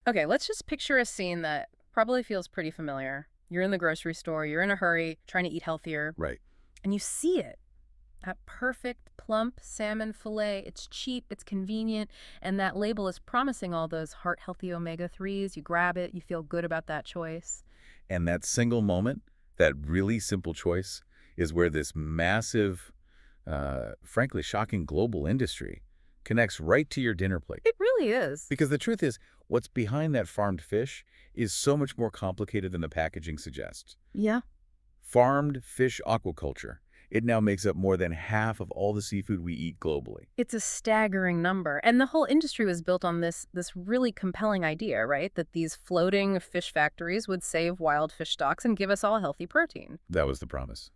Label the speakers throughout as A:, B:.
A: Okay, let's just picture a scene that probably feels pretty familiar. You're in the grocery store, you're in a hurry, trying to eat healthier,
B: Right.
A: and you see it. That perfect, plump salmon fillet. It's cheap, it's convenient, and that label is promising all those heart-healthy omega-3s. You grab it, you feel good about that choice.
B: And that single moment, that really simple choice, is where this massive, frankly shocking global industry connects right to your dinner plate.
A: It really is.
B: Because the truth is, what's behind that farmed fish is so much more complicated than the packaging suggests.
A: Yeah.
B: Farmed fish aquaculture. It now makes up more than half of all the seafood we eat globally.
A: It's a staggering number. And the whole industry was built on this really compelling idea, right? That these floating fish factories would save wild fish stocks and give us all healthy protein.
B: That was the promise.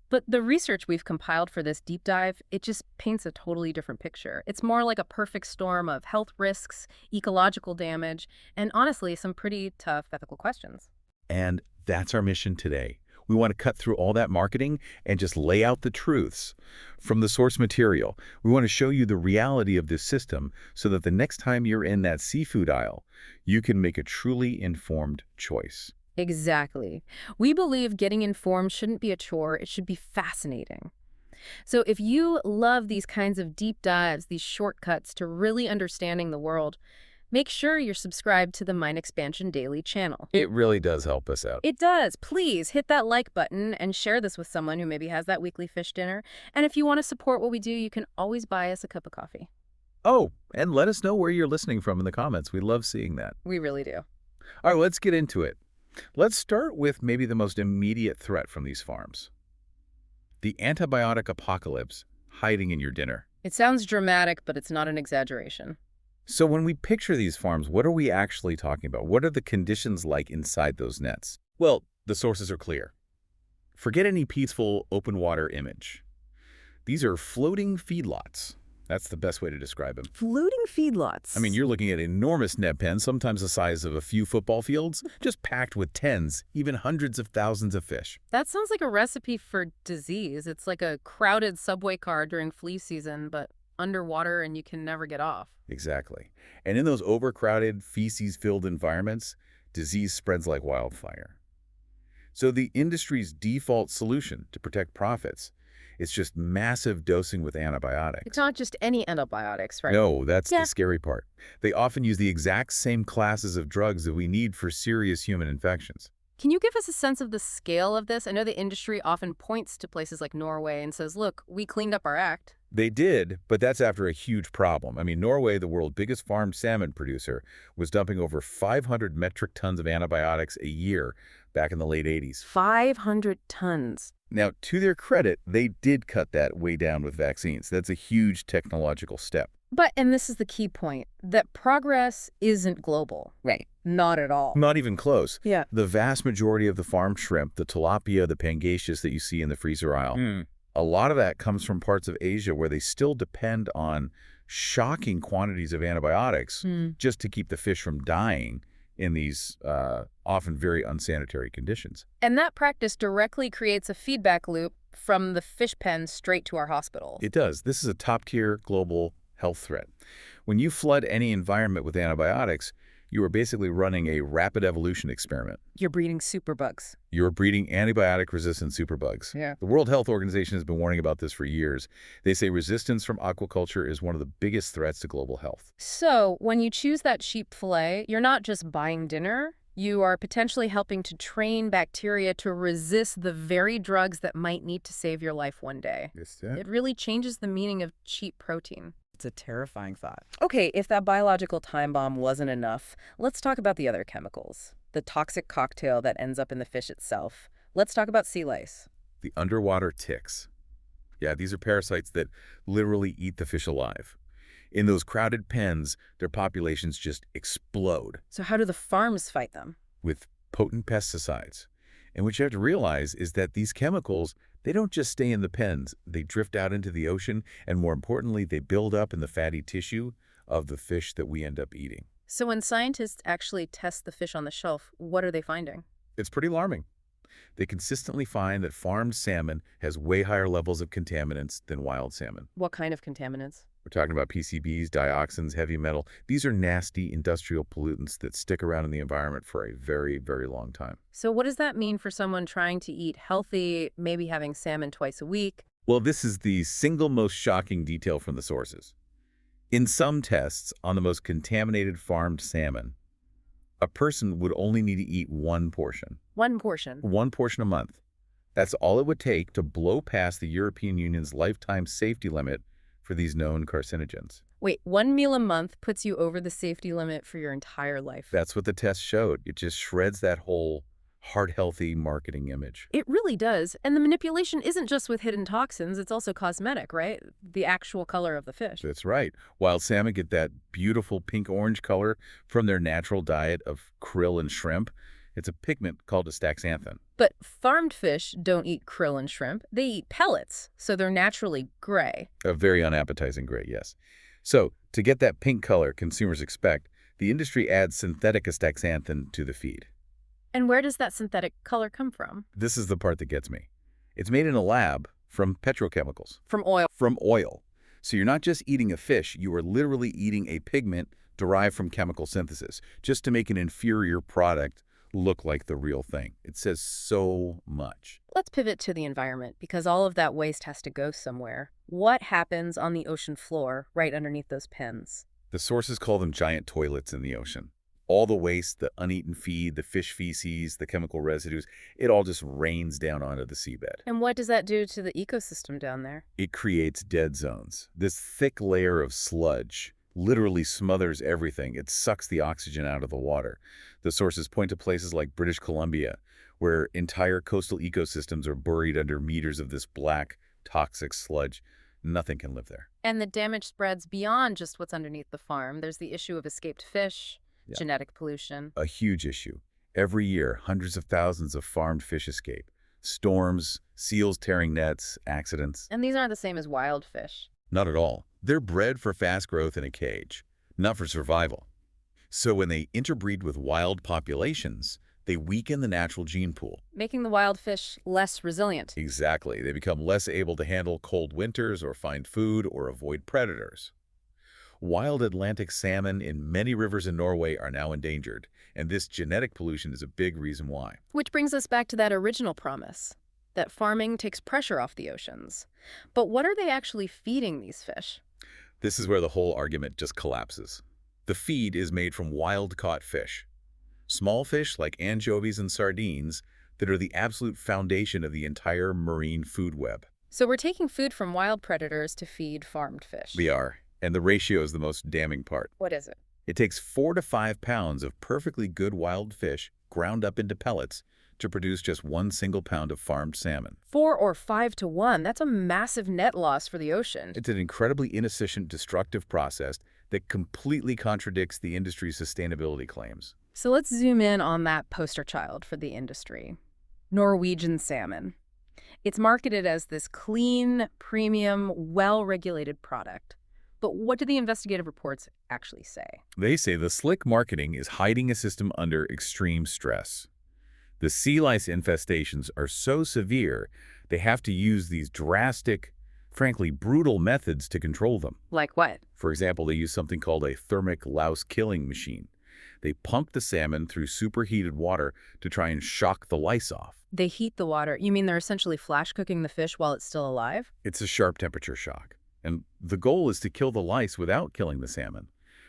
A: But the research we've compiled for this deep dive, it just paints a totally different picture. It's more like a perfect storm of health risks, ecological damage, and honestly, some pretty tough ethical questions.
B: And that's our mission today. We want to cut through all that marketing and just lay out the truths from the source material. We want to show you the reality of this system so that the next time you're in that seafood aisle, you can make a truly informed choice.
A: Exactly. We believe getting informed shouldn't be a chore, it should be fascinating. So if you love these kinds of deep dives, these shortcuts to really understanding the world, make sure you're subscribed to the Mind Expansion Daily channel.
B: It really does help us out.
A: It does. Please hit that like button and share this with someone who maybe has that weekly fish dinner. And if you want to support what we do, you can always buy us a cup of coffee.
B: Oh, and let us know where you're listening from in the comments. We love seeing that.
A: We really do.
B: All right, let's get into it. Let's start with maybe the most immediate threat from these farms. The antibiotic apocalypse hiding in your dinner.
A: It sounds dramatic, but it's not an exaggeration.
B: So when we picture these farms, what are we actually talking about? What are the conditions like inside those nets? Well, the sources are clear. Forget any peaceful open water image. These are floating feedlots. That's the best way to describe them.
A: Floating feedlots.
B: I mean, you're looking at enormous net pens, sometimes the size of a few football fields, just packed with tens, even hundreds of thousands of fish.
A: That sounds like a recipe for disease. It's like a crowded subway car during flea season, but underwater and you can never get off.
B: Exactly. And in those overcrowded, feces-filled environments, disease spreads like wildfire. So the industry's default solution to protect profits is just massive dosing with antibiotics.
A: It's not just any antibiotics, right?
B: No, that's
A: Yeah.
B: the scary part. They often use the exact same classes of drugs that we need for serious human infections.
A: Can you give us a sense of the scale of this? I know the industry often points to places like Norway and says, look, we cleaned up our act.
B: They did, but that's after a huge problem. I mean, Norway, the world's biggest farmed salmon producer, was dumping over 500 metric tons of antibiotics a year back in the late 80s.
A: 500 tons.
B: Now, to their credit, they did cut that way down with vaccines. That's a huge technological step.
A: But, and this is the key point, that progress isn't global. Right. Not at all.
B: Not even close.
A: Yeah.
B: The vast majority of the farmed shrimp, the tilapia, the pangasius that you see in the freezer aisle, a lot of that comes from parts of Asia where they still depend on shocking quantities of antibiotics just to keep the fish from dying in these often very unsanitary conditions.
A: And that practice directly creates a feedback loop from the fish pen straight to our hospital.
B: It does. This is a top-tier global health threat. When you flood any environment with antibiotics, you are basically running a rapid evolution experiment.
A: You're breeding superbugs.
B: You're breeding antibiotic-resistant superbugs.
A: Yeah.
B: The World Health Organization has been warning about this for years. They say resistance from aquaculture is one of the biggest threats to global health.
A: So when you choose that sheep fillet, you're not just buying dinner. You are potentially helping to train bacteria to resist the very drugs that might need to save your life one day. It really changes the meaning of cheap protein.
C: It's a terrifying thought.
A: Okay, if that biological time bomb wasn't enough, let's talk about the other chemicals. The toxic cocktail that ends up in the fish itself. Let's talk about sea lice.
B: The underwater ticks. Yeah, these are parasites that literally eat the fish alive. In those crowded pens, their populations just explode
A: So how do the farms fight them?
B: with potent pesticides. And what you have to realize is that these chemicals, they don't just stay in the pens. They drift out into the ocean, and more importantly, they build up in the fatty tissue of the fish that we end up eating.
A: So when scientists actually test the fish on the shelf, what are they finding?
B: It's pretty alarming. They consistently find that farmed salmon has way higher levels of contaminants than wild salmon.
A: What kind of contaminants?
B: We're talking about PCBs, dioxins, heavy metal. These are nasty industrial pollutants that stick around in the environment for a very, very long time.
A: So what does that mean for someone trying to eat healthy, maybe having salmon twice a week?
B: Well, this is the single most shocking detail from the sources. In some tests on the most contaminated farmed salmon, a person would only need to eat one portion.
A: One portion.
B: One portion a month. That's all it would take to blow past the European Union's lifetime safety limit for these known carcinogens.
A: Wait, one meal a month puts you over the safety limit for your entire life.
B: That's what the test showed. It just shreds that whole heart-healthy marketing image.
A: It really does. And the manipulation isn't just with hidden toxins, it's also cosmetic, right? The actual color of the fish.
B: That's right. Wild salmon get that beautiful pink-orange color from their natural diet of krill and shrimp. It's a pigment called astaxanthin.
A: But farmed fish don't eat krill and shrimp. They eat pellets, so they're naturally gray.
B: A very unappetizing gray, yes. So, to get that pink color consumers expect, the industry adds synthetic astaxanthin to the feed.
A: And where does that synthetic color come from?
B: This is the part that gets me. It's made in a lab from petrochemicals.
A: From oil.
B: From oil. So you're not just eating a fish, you are literally eating a pigment derived from chemical synthesis, just to make an inferior product look like the real thing. It says so much.
A: Let's pivot to the environment, because all of that waste has to go somewhere. What happens on the ocean floor right underneath those pens?
B: The sources call them giant toilets in the ocean. All the waste, the uneaten feed, the fish feces, the chemical residues, it all just rains down onto the seabed.
A: And what does that do to the ecosystem down there?
B: It creates dead zones. This thick layer of sludge literally smothers everything. It sucks the oxygen out of the water. The sources point to places like British Columbia, where entire coastal ecosystems are buried under meters of this black, toxic sludge. Nothing can live there.
A: And the damage spreads beyond just what's underneath the farm. There's the issue of escaped fish, genetic pollution.
B: A huge issue. Every year, hundreds of thousands of farmed fish escape. Storms, seals tearing nets, accidents.
A: And these aren't the same as wild fish.
B: Not at all. They're bred for fast growth in a cage, not for survival. So when they interbreed with wild populations, they weaken the natural gene pool.
A: Making the wild fish less resilient.
B: Exactly. They become less able to handle cold winters or find food or avoid predators. Wild Atlantic salmon in many rivers in Norway are now endangered, and this genetic pollution is a big reason why.
A: Which brings us back to that original promise, that farming takes pressure off the oceans. But what are they actually feeding these fish?
B: This is where the whole argument just collapses. The feed is made from wild-caught fish. Small fish like anchovies and sardines that are the absolute foundation of the entire marine food web.
A: So we're taking food from wild predators to feed farmed fish.
B: We are. And the ratio is the most damning part.
A: What is it?
B: It takes 4 to 5 pounds of perfectly good wild fish ground up into pellets to produce just 1 single pound of farmed salmon.
A: 4 or 5 to 1. That's a massive net loss for the ocean.
B: It's an incredibly inefficient, destructive process that completely contradicts the industry's sustainability claims.
A: So let's zoom in on that poster child for the industry. Norwegian salmon. It's marketed as this clean, premium, well-regulated product. But what do the investigative reports actually say?
B: They say the slick marketing is hiding a system under extreme stress. The sea lice infestations are so severe, they have to use these drastic, frankly brutal methods to control them.
A: Like what?
B: For example, they use something called a thermic louse killing machine. They pump the salmon through superheated water to try and shock the lice off.
A: They heat the water. You mean they're essentially flash cooking the fish while it's still alive?
B: It's a sharp temperature shock. And the goal is to kill the lice without killing the salmon.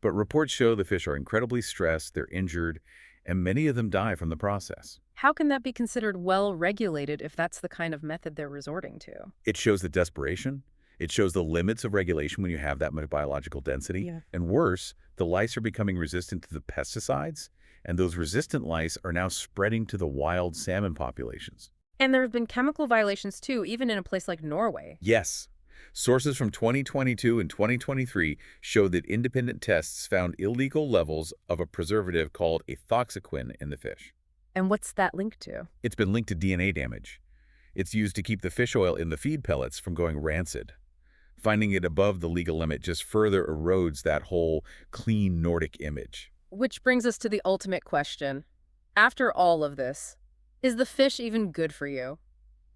B: But reports show the fish are incredibly stressed, they're injured, and many of them die from the process.
A: How can that be considered well-regulated if that's the kind of method they're resorting to?
B: It shows the desperation. It shows the limits of regulation when you have that much biological density.
A: Yeah.
B: And worse, the lice are becoming resistant to the pesticides, and those resistant lice are now spreading to the wild salmon populations.
A: And there have been chemical violations too, even in a place like Norway.
B: Yes. Sources from 2022 and 2023 show that independent tests found illegal levels of a preservative called ethoxyquin in the fish.
A: And what's that linked to?
B: It's been linked to DNA damage. It's used to keep the fish oil in the feed pellets from going rancid. Finding it above the legal limit just further erodes that whole clean Nordic image.
A: Which brings us to the ultimate question. After all of this, is the fish even good for you?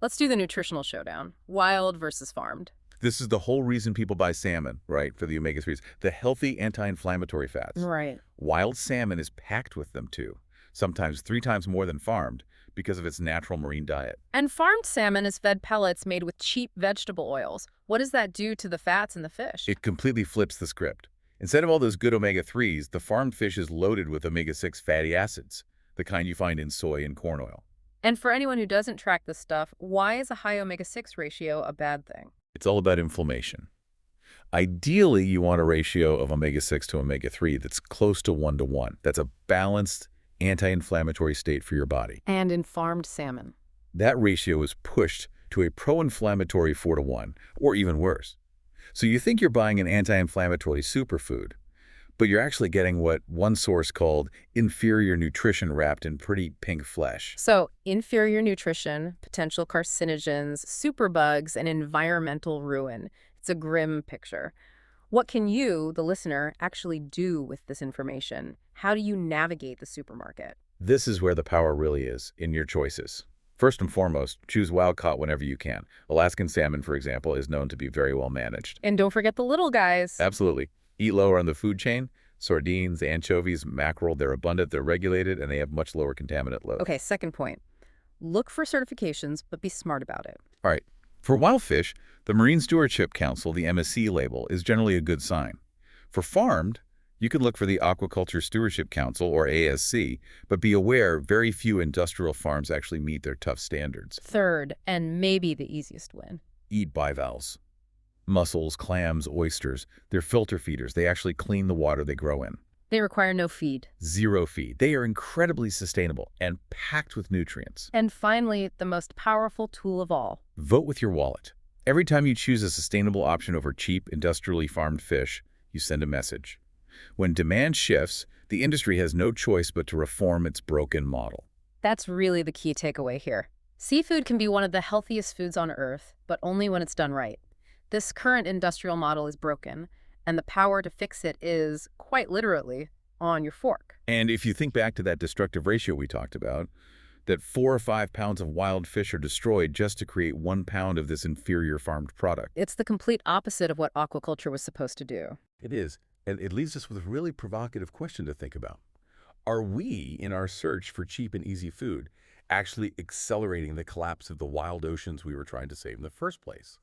A: Let's do the nutritional showdown. Wild versus farmed.
B: This is the whole reason people buy salmon, right, for the omega-3s. The healthy anti-inflammatory fats.
A: Right.
B: Wild salmon is packed with them, too, sometimes 3 times more than farmed because of its natural marine diet.
A: And farmed salmon is fed pellets made with cheap vegetable oils. What does that do to the fats in the fish?
B: It completely flips the script. Instead of all those good omega-3s, the farmed fish is loaded with omega-6 fatty acids, the kind you find in soy and corn oil.
A: And for anyone who doesn't track this stuff, why is a high omega-6 ratio a bad thing?
B: It's all about inflammation. Ideally, you want a ratio of omega-6 to omega-3 that's close to 1 to 1. That's a balanced anti-inflammatory state for your body.
A: And in farmed salmon.
B: That ratio is pushed to a pro-inflammatory 4 to 1, or even worse. So you think you're buying an anti-inflammatory superfood, but you're actually getting what one source called inferior nutrition wrapped in pretty pink flesh.
A: So, inferior nutrition, potential carcinogens, superbugs, and environmental ruin. It's a grim picture. What can you, the listener, actually do with this information? How do you navigate the supermarket?
B: This is where the power really is, in your choices. First and foremost, choose wild-caught whenever you can. Alaskan salmon, for example, is known to be very well managed.
A: And don't forget the little guys.
B: Absolutely. Eat lower on the food chain. Sardines, anchovies, mackerel, they're abundant, they're regulated, and they have much lower contaminant load.
A: Okay, second point. Look for certifications, but be smart about it.
B: All right. For wild fish, the Marine Stewardship Council, the MSC label, is generally a good sign. For farmed, you can look for the Aquaculture Stewardship Council, or ASC, but be aware very few industrial farms actually meet their tough standards.
A: Third, and maybe the easiest win.
B: Eat bivalves. Mussels, clams, oysters, they're filter feeders. They actually clean the water they grow in.
A: They require no feed.
B: Zero feed. They are incredibly sustainable and packed with nutrients.
A: And finally, the most powerful tool of all.
B: Vote with your wallet. Every time you choose a sustainable option over cheap, industrially farmed fish, you send a message. When demand shifts, the industry has no choice but to reform its broken model.
A: That's really the key takeaway here. Seafood can be one of the healthiest foods on Earth, but only when it's done right. This current industrial model is broken, and the power to fix it is, quite literally, on your fork.
B: And if you think back to that destructive ratio we talked about, that 4 or 5 pounds of wild fish are destroyed just to create 1 pound of this inferior farmed product.
A: It's the complete opposite of what aquaculture was supposed to do.
B: It is, and it leaves us with a really provocative question to think about. Are we, in our search for cheap and easy food, actually accelerating the collapse of the wild oceans we were trying to save in the first place?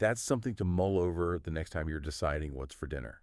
B: That's something to mull over the next time you're deciding what's for dinner.